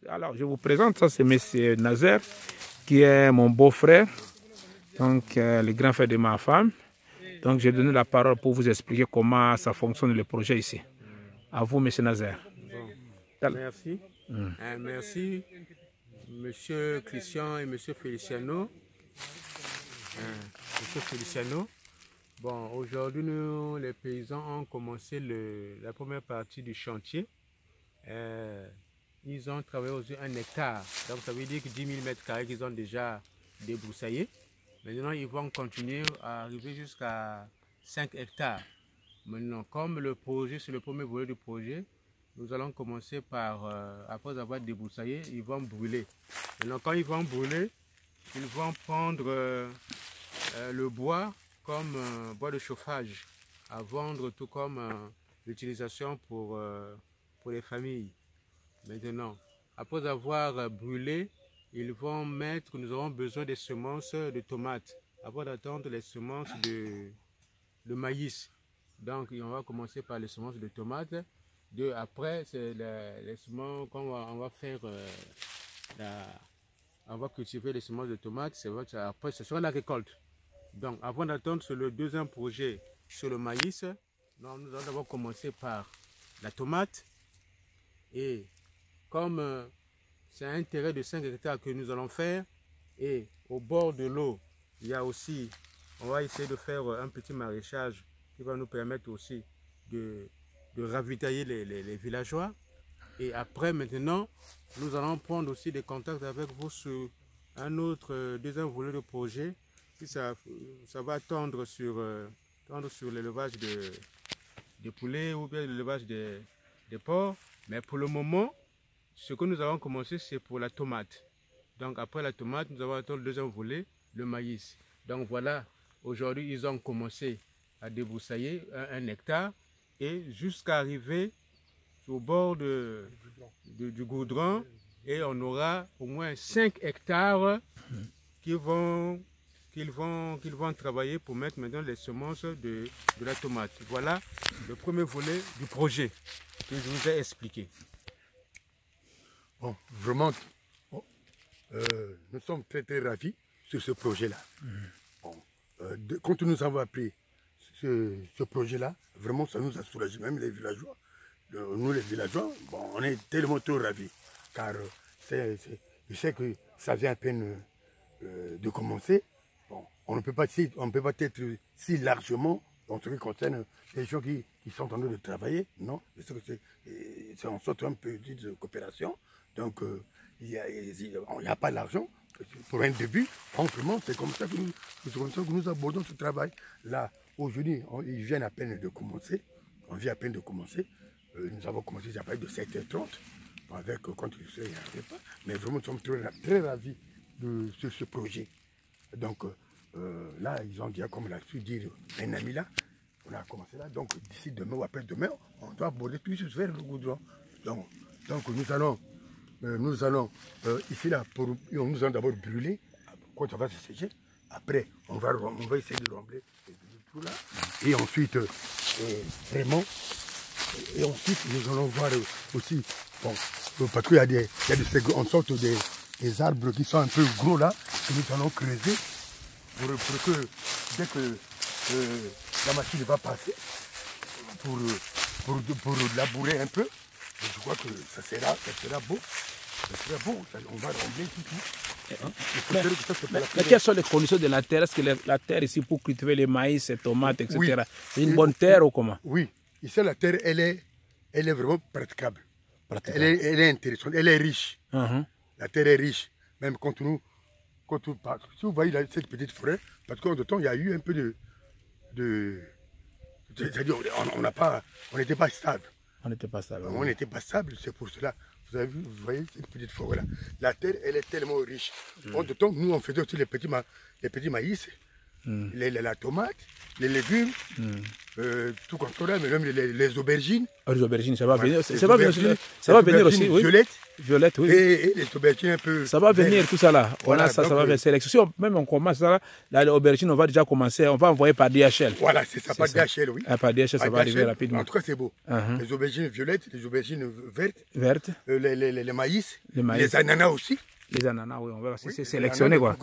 Alors, je vous présente, ça c'est M. Nazer, qui est mon beau-frère, donc le grand frère de ma femme. Donc, j'ai donné la parole pour vous expliquer comment ça fonctionne le projet ici. À vous, M. Nazer. Bon. Merci. Merci, M. Christian et M. Feliciano. Monsieur Feliciano. Bon, aujourd'hui, nous, les paysans, ont commencé la première partie du chantier. Ils ont travaillé aussi 1 hectare. Donc, ça veut dire que 10 000 mètres carrés qu'ils ont déjà débroussaillés. Maintenant, ils vont continuer à arriver jusqu'à 5 hectares. Maintenant, comme le projet, c'est le premier volet du projet, nous allons commencer par, après avoir débroussaillé, ils vont brûler. Maintenant, quand ils vont brûler, ils vont prendre le bois comme bois de chauffage à vendre, tout comme l'utilisation pour les familles. Maintenant, après avoir brûlé, ils vont mettre, nous aurons besoin des semences de tomates, avant d'attendre les semences de maïs. Donc, on va commencer par les semences de tomates. Après, c'est les semences qu'on va faire, on va cultiver les semences de tomates. Après, ce sera la récolte. Donc, avant d'attendre sur le deuxième projet sur le maïs, nous allons d'abord commencer par la tomate. Et comme c'est un terrain de 5 hectares que nous allons faire, et au bord de l'eau, il y a aussi, on va essayer de faire un petit maraîchage qui va nous permettre aussi de ravitailler les villageois. Et après, maintenant, nous allons prendre aussi des contacts avec vous sur un autre deuxième volet de projet. Ça va tendre sur l'élevage des poulets ou bien l'élevage des porcs. Mais pour le moment, ce que nous allons commencer, c'est pour la tomate. Donc après la tomate, nous allons attendre le deuxième volet, le maïs. Donc voilà, aujourd'hui, ils ont commencé à débroussailler 1 hectare et jusqu'à arriver au bord du goudron. Et on aura au moins 5 hectares qu'ils vont travailler pour mettre maintenant les semences de la tomate. Voilà le premier volet du projet que je vous ai expliqué. Bon, vraiment, nous sommes très très ravis sur ce projet-là. Bon, quand nous avons appris ce projet-là, vraiment ça nous a soulagé, même les villageois. Nous les villageois, bon, on est tellement trop ravis, car je sais que ça vient à peine de commencer. Bon, on ne peut pas être si largement en ce qui concerne les gens qui sont en train de travailler, non. C'est en sorte un peu de coopération. Donc, il n'y a pas l'argent pour un début. Vraiment, c'est comme ça que nous abordons ce travail. Là, aujourd'hui, ils viennent à peine de commencer. On vient à peine de commencer. Nous avons commencé à partir de 7h30. Avec, quand il ne n'y avait pas. Mais vraiment, nous sommes très ravis de ce projet. Donc, là, ils ont dit, comme l'a su dire un ami là, on a commencé là. Donc, d'ici demain ou après-demain, on doit aborder tout ce vers le goudron. Donc nous allons ici là, nous allons d'abord brûler quand ça va se sécher. Après, on va essayer de rembler tout là. Et ensuite, vraiment, nous allons voir aussi, bon, parce qu'il y a en sorte des arbres qui sont un peu gros là, que nous allons creuser pour que dès que la machine va passer, pour labourer un peu, je crois que ça sera beau. On va rembler tout. Mais quelles sont les conditions de la terre? Est-ce que la terre ici pour cultiver les maïs, les tomates, etc., oui, c'est une bonne terre ou comment? Oui, ici la terre, elle est vraiment praticable. Elle est intéressante, elle est riche. La terre est riche. Même si vous voyez cette petite forêt, parce qu'en temps, il y a eu un peu c'est-à-dire, on n'était pas stable. On n'était pas stable. On n'était pas stable, c'est pour cela. Vous voyez cette petite forêt-là. La terre, elle est tellement riche. En temps, nous, on faisait aussi les petits maïs. la tomate, les légumes, tout contrôlé, mais même les aubergines. Oh, les aubergines, ça va venir. Ça va venir aussi, oui. Violette, oui. Et les aubergines un peu. Ça va venir, tout ça là. Voilà, on a ça, ça va venir. Sélection. Si même on commence ça là, les aubergines, on va déjà commencer. On va envoyer par DHL. Voilà, c'est ça, par DHL, oui. Par DHL, ça va arriver rapidement. En tout cas, c'est beau. Les aubergines violettes, les aubergines vertes. Les maïs. Les ananas aussi. Les ananas, oui, on verra si c'est sélectionné, quoi.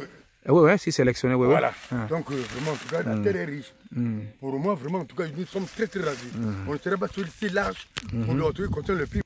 Oui, si sélectionné, oui. Voilà. Donc, vraiment, en tout cas, la terre est riche. Pour moi, vraiment, en tout cas, nous sommes très, très ravis. On ne serait pas sollicité large pour le retrouver contre le prix.